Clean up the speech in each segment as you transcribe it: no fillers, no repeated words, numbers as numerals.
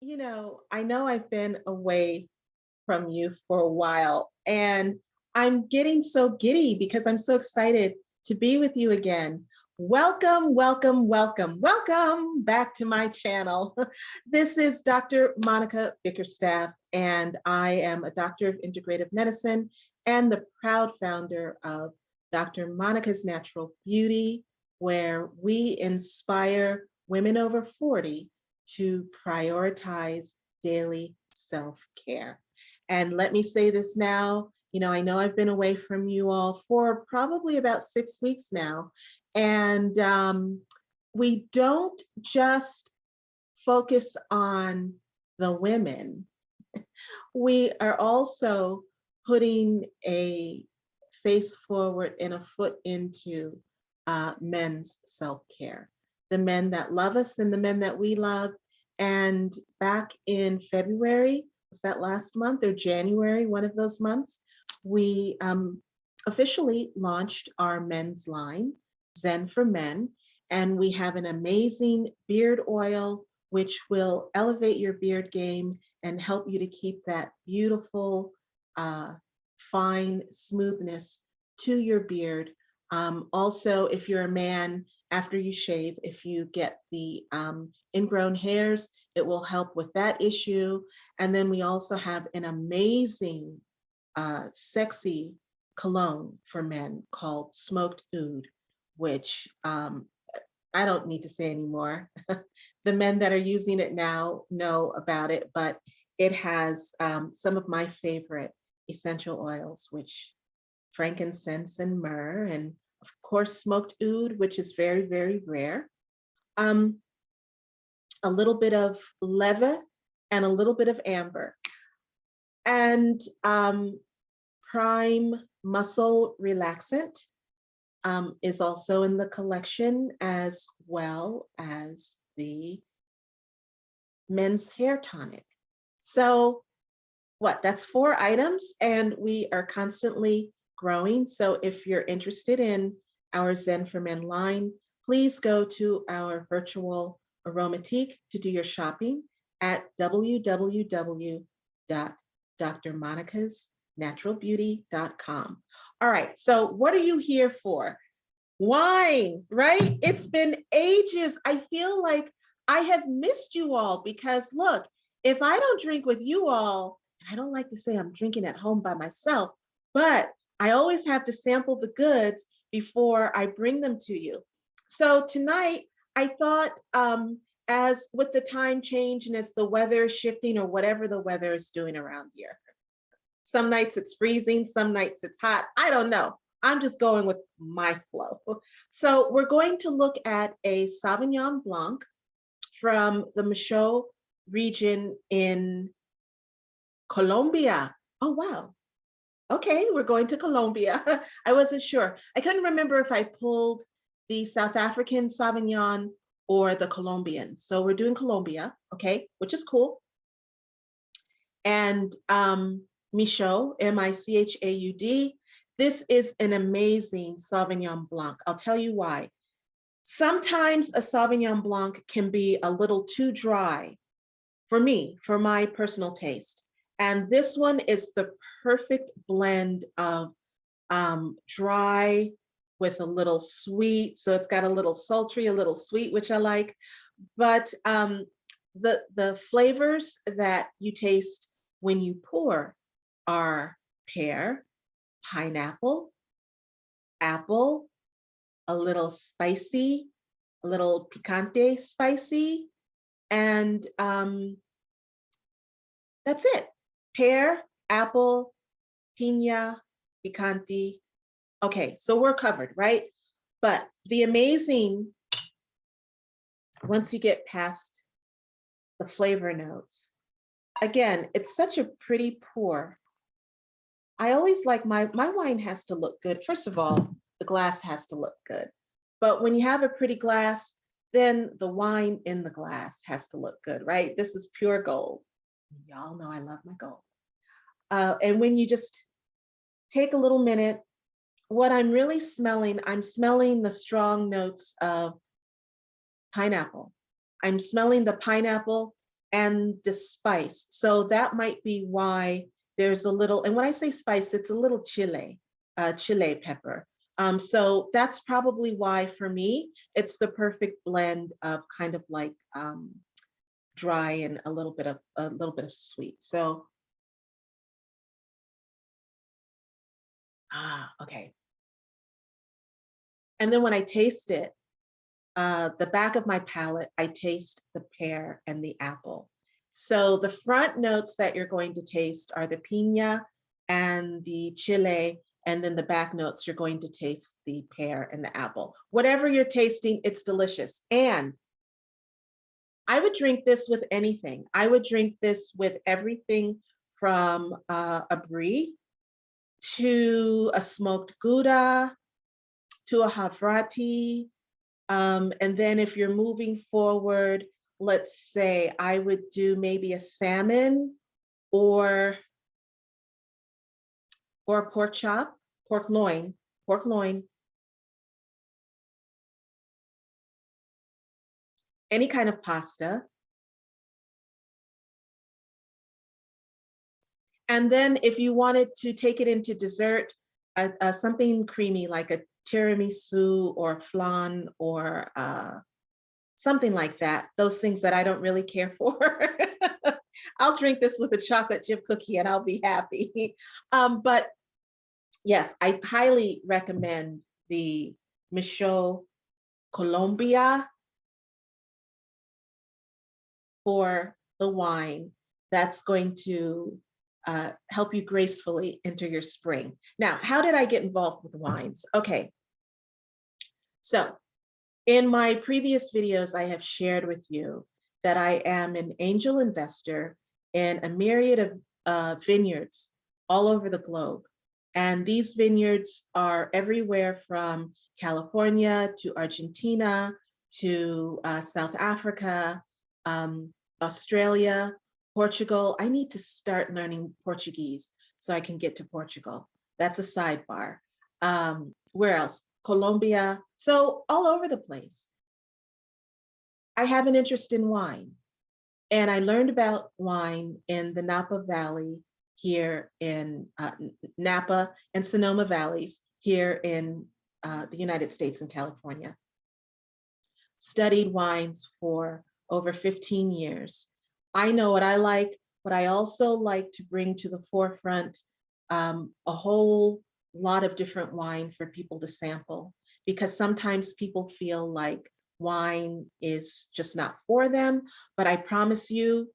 I know I've been away from you for a while, and I'm getting so giddy because I'm so excited to be with you again. Welcome, welcome, welcome, welcome back to my channel. This is Dr. Monica Bickerstaff, and I am a doctor of integrative medicine and the proud founder of Dr. Monica's Natural Beauty, where we inspire women over 40 to prioritize daily self-care. And let me say this now, I know I've been away from you all for probably about 6 weeks now. And we don't just focus on the women. We are also putting a face forward and a foot into men's self-care. The men that love us and the men that we love. And back in February, was that last month or January, one of those months, we officially launched our men's line, Zen for Men. And we have an amazing beard oil, which will elevate your beard game and help you to keep that beautiful, fine smoothness to your beard. Also, if you're a man, after you shave, if you get the ingrown hairs, it will help with that issue. And then we also have an amazing, sexy cologne for men called Smoked Gouda, which I don't need to say anymore. The men that are using it now know about it, but it has some of my favorite essential oils, which frankincense and myrrh, and of course, smoked oud, which is very, very rare. A little bit of leather and a little bit of amber. And Prime Muscle Relaxant is also in the collection, as well as the men's hair tonic. So that's 4 items, and we are constantly growing. So if you're interested in our Zen for Men line, please go to our virtual Aromatique to do your shopping at www.drmonicasnaturalbeauty.com. All right, so what are you here for? Wine, right? It's been ages. I feel like I have missed you all because look, if I don't drink with you all, I don't like to say I'm drinking at home by myself, but I always have to sample the goods before I bring them to you. So tonight, I thought as with the time change and as the weather is shifting or whatever the weather is doing around here, some nights it's freezing, some nights it's hot, I don't know. I'm just going with my flow. So we're going to look at a Sauvignon Blanc from the Michaud region in Colombia. Oh, wow. Okay, we're going to Colombia. I wasn't sure. I couldn't remember if I pulled the South African Sauvignon or the Colombian. So we're doing Colombia, okay, which is cool. And Michaud, M-I-C-H-A-U-D. This is an amazing Sauvignon Blanc. I'll tell you why. Sometimes a Sauvignon Blanc can be a little too dry for me, for my personal taste. And this one is the perfect blend of dry with a little sweet. So it's got a little sultry, a little sweet, which I like. But the flavors that you taste when you pour are pear, pineapple, apple, a little spicy, a little picante spicy, and that's it. Pear, apple, piña, picante. Okay, so we're covered, right? But the amazing, once you get past the flavor notes, again, it's such a pretty pour. I always like my wine has to look good. First of all, the glass has to look good. But when you have a pretty glass, then the wine in the glass has to look good, right? This is pure gold. Y'all know I love my gold. And when you just take a little minute, what I'm really smelling, I'm smelling the strong notes of pineapple. I'm smelling the pineapple and the spice. So that might be why there's a little, and when I say spice, it's a little chile, chile pepper. So that's probably why for me, it's the perfect blend of kind of like dry and a little bit of sweet. So, okay. And then when I taste it, the back of my palate, I taste the pear and the apple. So the front notes that you're going to taste are the piña and the chile, and then the back notes, you're going to taste the pear and the apple. Whatever you're tasting, it's delicious. And I would drink this with anything. I would drink this with everything from a Brie to a smoked Gouda to a Havratti. And then if you're moving forward, let's say I would do maybe a salmon or a pork chop, pork loin, any kind of pasta. And then if you wanted to take it into dessert, something creamy like a tiramisu or flan or something like that, those things that I don't really care for. I'll drink this with a chocolate chip cookie and I'll be happy. But yes, I highly recommend the Michaud Colombia for the wine that's going to help you gracefully enter your spring. Now, how did I get involved with wines? Okay, so in my previous videos, I have shared with you that I am an angel investor in a myriad of vineyards all over the globe. And these vineyards are everywhere from California to Argentina to South Africa, Australia, Portugal. I need to start learning Portuguese so I can get to Portugal. That's a sidebar. Where else? Colombia. So all over the place. I have an interest in wine. And I learned about wine in the Napa Valley here in Napa and Sonoma Valleys here in the United States and California. Studied wines for over 15 years. I know what I like, but I also like to bring to the forefront a whole lot of different wine for people to sample, because sometimes people feel like wine is just not for them, but I promise you,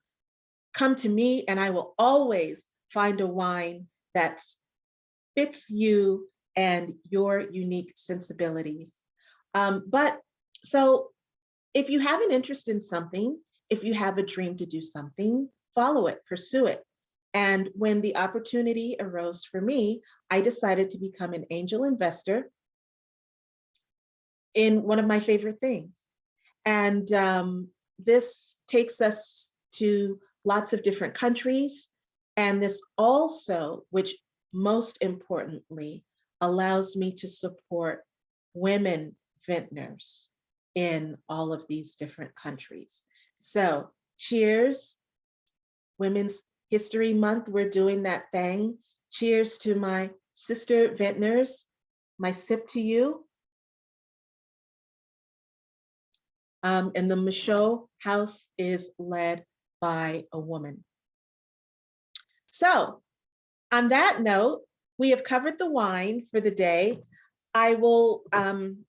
come to me and I will always find a wine that fits you and your unique sensibilities. But so if you have an interest in something, if you have a dream to do something, follow it, pursue it. And when the opportunity arose for me, I decided to become an angel investor in one of my favorite things. And this takes us to lots of different countries. And this also, which most importantly, allows me to support women vintners in all of these different countries. So cheers, Women's History Month, we're doing that thing. Cheers to my sister vintners, my sip to you. And the Michaud house is led by a woman. So on that note, we have covered the wine for the day. I will, I'm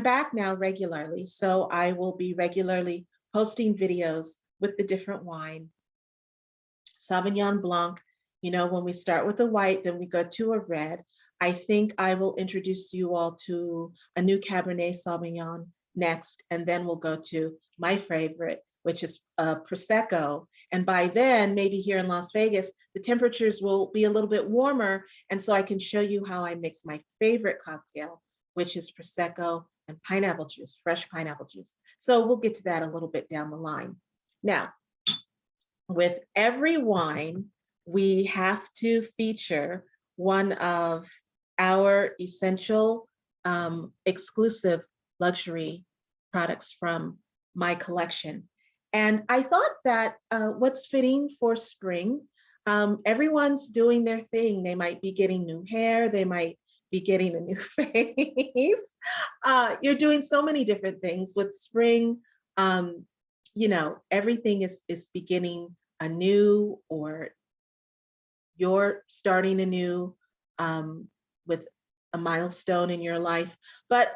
back now regularly, so I will be regularly posting videos with the different wine. Sauvignon Blanc, you know, when we start with a white, then we go to a red. I think I will introduce you all to a new Cabernet Sauvignon next, and then we'll go to my favorite, which is Prosecco. And by then, maybe here in Las Vegas, the temperatures will be a little bit warmer, and so I can show you how I mix my favorite cocktail, which is Prosecco and pineapple juice, fresh pineapple juice. So we'll get to that a little bit down the line. Now, with every wine, we have to feature one of our essential exclusive luxury products from my collection. And I thought that what's fitting for spring, everyone's doing their thing. They might be getting new hair, they might be getting a new face. You're doing so many different things with spring. You know, everything is beginning anew, or you're starting anew with a milestone in your life. But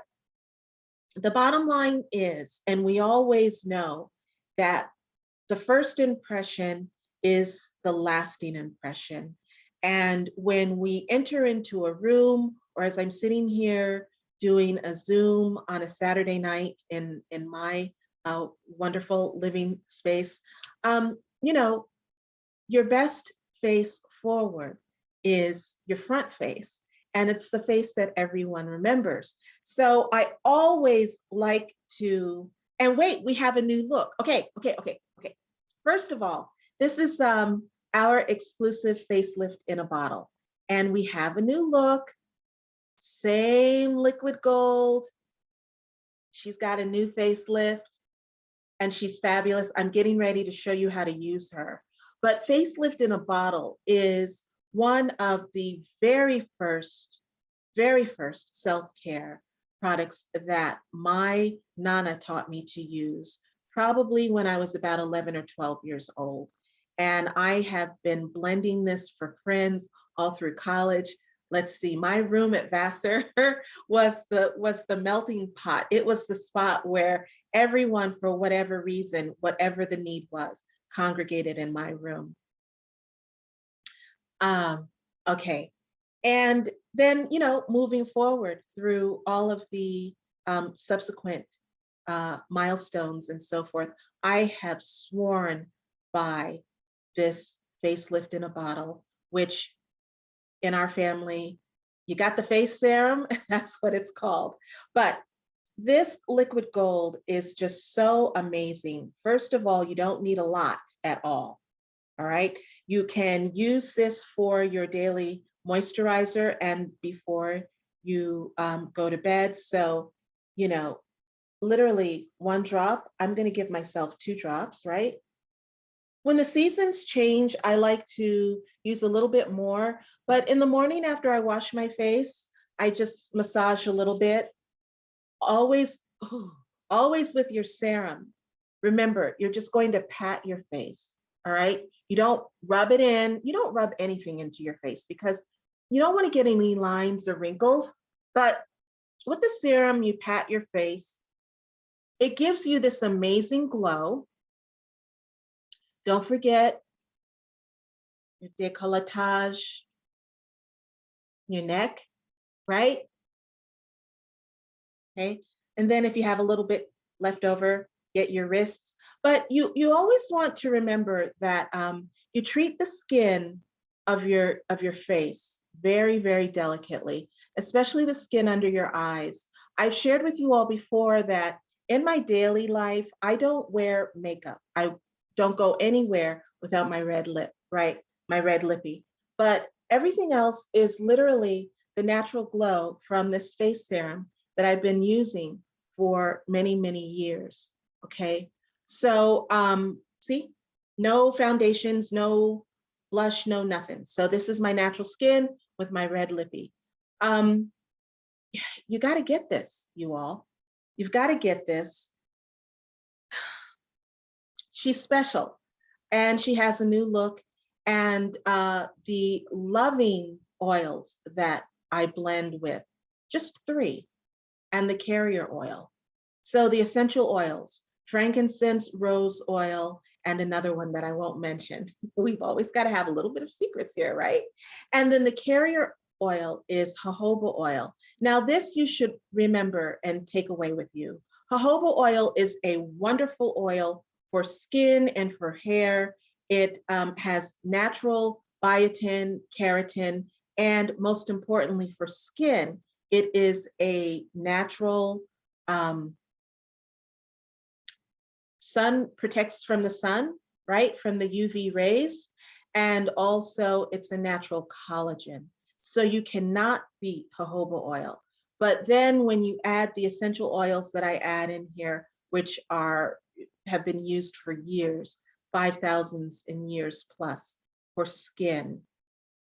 the bottom line is, and we always know that the first impression is the lasting impression. And when we enter into a room, or as I'm sitting here doing a Zoom on a Saturday night in my wonderful living space, you know, your best face forward is your front face. And it's the face that everyone remembers. So I always like to, and wait, we have a new look. Okay. First of all, this is our exclusive facelift in a bottle. And we have a new look, same liquid gold. She's got a new facelift and she's fabulous. I'm getting ready to show you how to use her. But Facelift in a Bottle is one of the very first self-care products that my Nana taught me to use, probably when I was about 11 or 12 years old. And I have been blending this for friends all through college. Let's see, my room at Vassar was the melting pot. It was the spot where everyone, for whatever reason, whatever the need was, congregated in my room. Okay. And then, you know, moving forward through all of the subsequent milestones and so forth, I have sworn by this Facelift in a Bottle, which in our family, you got the face serum, that's what it's called. But this liquid gold is just so amazing. First of all, you don't need a lot at all right? You can use this for your daily moisturizer and before you go to bed. So, you know, literally 1 drop, I'm gonna give myself 2 drops, right? When the seasons change, I like to use a little bit more, but in the morning after I wash my face, I just massage a little bit. Always, always with your serum. Remember, you're just going to pat your face, all right? You don't rub it in. You don't rub anything into your face because you don't want to get any lines or wrinkles. But with the serum, you pat your face. It gives you this amazing glow. Don't forget your décolletage, your neck, right? Okay. And then if you have a little bit left over, get your wrists. But you always want to remember that you treat the skin of your face very, very delicately, especially the skin under your eyes. I've shared with you all before that in my daily life, I don't wear makeup. I don't go anywhere without my red lip, right? My red lippy. But everything else is literally the natural glow from this face serum that I've been using for many, many years, okay? So see, no foundations, no blush, no nothing. So this is my natural skin with my red lippy. You gotta get this, you all. You've gotta get this. She's special and she has a new look, and the loving oils that I blend with, just 3, and the carrier oil. So the essential oils, frankincense, rose oil, and another one that I won't mention. We've always got to have a little bit of secrets here, right? And then the carrier oil is jojoba oil. Now this you should remember and take away with you. Jojoba oil is a wonderful oil for skin and for hair. It has natural biotin, keratin, and most importantly for skin, it is a natural sun, protects from the sun, right? From the UV rays. And also it's a natural collagen. So you cannot beat jojoba oil. But then when you add the essential oils that I add in here, which are have been used for years, 5,000s in years plus, for skin,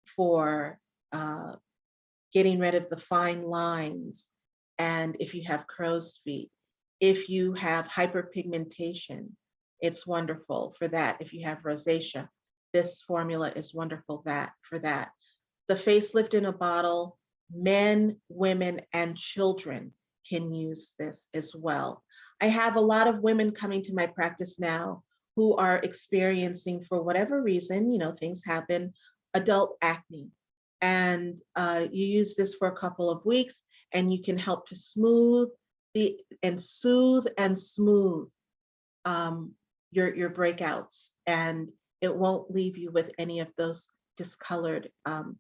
for getting rid of the fine lines. And if you have crow's feet, if you have hyperpigmentation, it's wonderful for that. If you have rosacea, this formula is wonderful for that. The Facelift in a Bottle, men, women, and children can use this as well. I have a lot of women coming to my practice now who are experiencing, for whatever reason, you know, things happen, adult acne. And you use this for a couple of weeks and you can help to soothe and smooth your breakouts, and it won't leave you with any of those discolored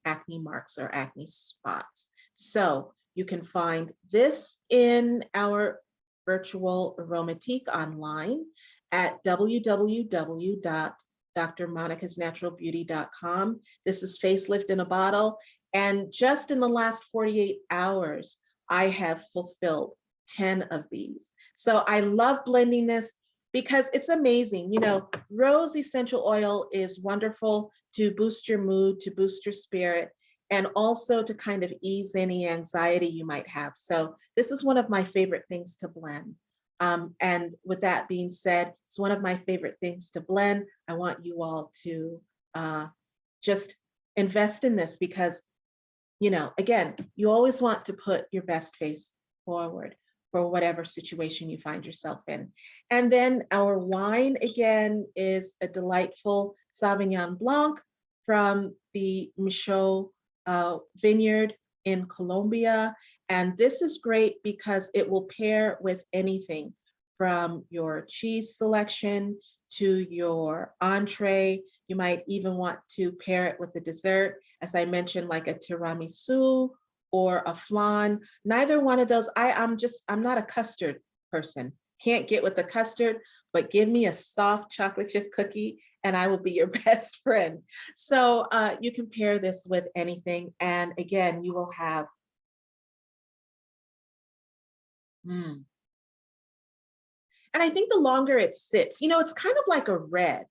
acne marks or acne spots. So you can find this in our virtual Aromatique online at www.drmonicasnaturalbeauty.com. This is Facelift in a Bottle. And just in the last 48 hours, I have fulfilled 10 of these. So I love blending this because it's amazing. You know, rose essential oil is wonderful to boost your mood, to boost your spirit, and also to kind of ease any anxiety you might have. So this is one of my favorite things to blend. And with that being said, it's one of my favorite things to blend. I want you all to just invest in this because, you know, again, you always want to put your best face forward for whatever situation you find yourself in. And then our wine, again, is a delightful Sauvignon Blanc from the Michaud Vineyard in Colombia. And this is great because it will pair with anything from your cheese selection to your entree. You might even want to pair it with a dessert, as I mentioned, like a tiramisu or a flan. Neither one of those, I'm not a custard person. Can't get with the custard, but give me a soft chocolate chip cookie and I will be your best friend. So you can pair this with anything. And again, you will have, and I think the longer it sits, you know, it's kind of like a red.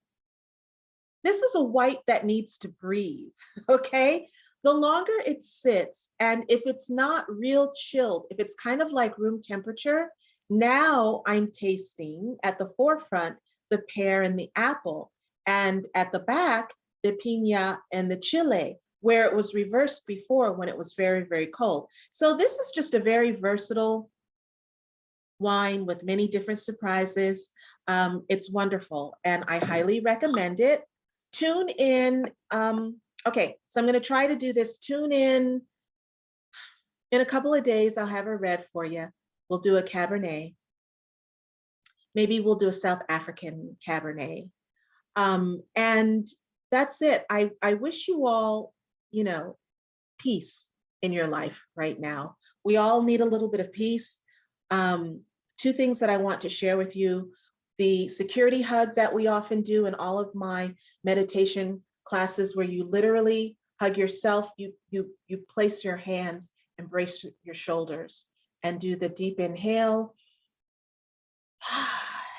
This is a white that needs to breathe, okay? The longer it sits, and if it's not real chilled, if it's kind of like room temperature, now I'm tasting at the forefront the pear and the apple, and at the back, the piña and the chile, where it was reversed before when it was very, very cold. So this is just a very versatile wine with many different surprises. It's wonderful, and I highly recommend it. Tune in. Okay, so I'm going to try to do this. Tune in a couple of days. I'll have a red for you. We'll do a Cabernet. Maybe we'll do a South African Cabernet. And that's it. I wish you all, you know, peace in your life right now. We all need a little bit of peace. Two things that I want to share with you: the security hug that we often do in all of my meditation classes, where you literally hug yourself, you place your hands, embrace your shoulders, and do the deep inhale,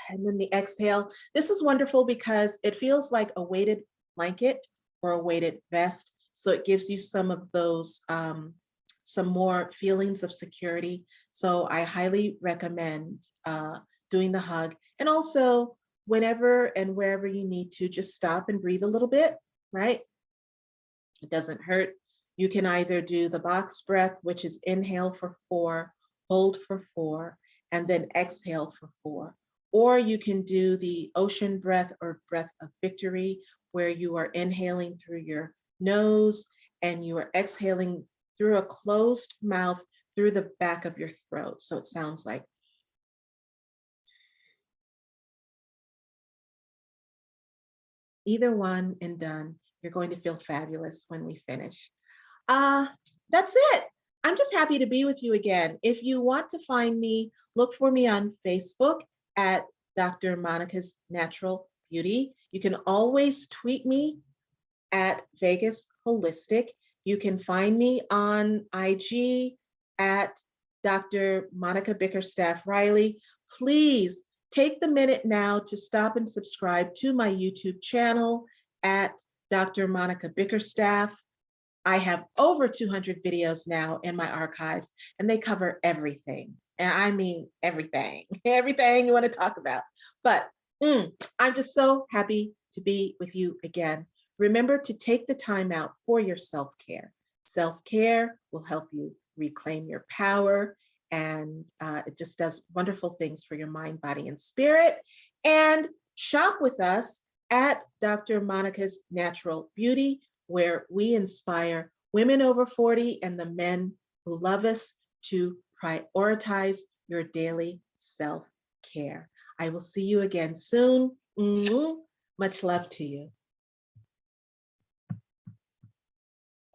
and then the exhale. This is wonderful because it feels like a weighted blanket or a weighted vest. So it gives you some of those, some more feelings of security. So I highly recommend doing the hug. And also, whenever and wherever you need to, just stop and breathe a little bit, right? It doesn't hurt. You can either do the box breath, which is inhale for 4, hold for 4, and then exhale for 4. Or you can do the ocean breath or breath of victory, where you are inhaling through your nose and you are exhaling through a closed mouth through the back of your throat. So it sounds like. Either one and done. You're going to feel fabulous when we finish. That's it. I'm just happy to be with you again. If you want to find me, look for me on Facebook at Dr. Monica's Natural Beauty. You can always tweet me at Vegas Holistic. You can find me on IG at Dr. Monica Bickerstaff Riley. Please take the minute now to stop and subscribe to my YouTube channel at Dr. Monica Bickerstaff. I have over 200 videos now in my archives, and they cover everything. And I mean everything, everything you want to talk about. But I'm just so happy to be with you again. Remember to take the time out for your self-care. Self-care will help you reclaim your power, and it just does wonderful things for your mind, body, and spirit. And shop with us at Dr. Monica's Natural Beauty, where we inspire women over 40 and the men who love us to prioritize your daily self-care. I will see you again soon. Much love to you.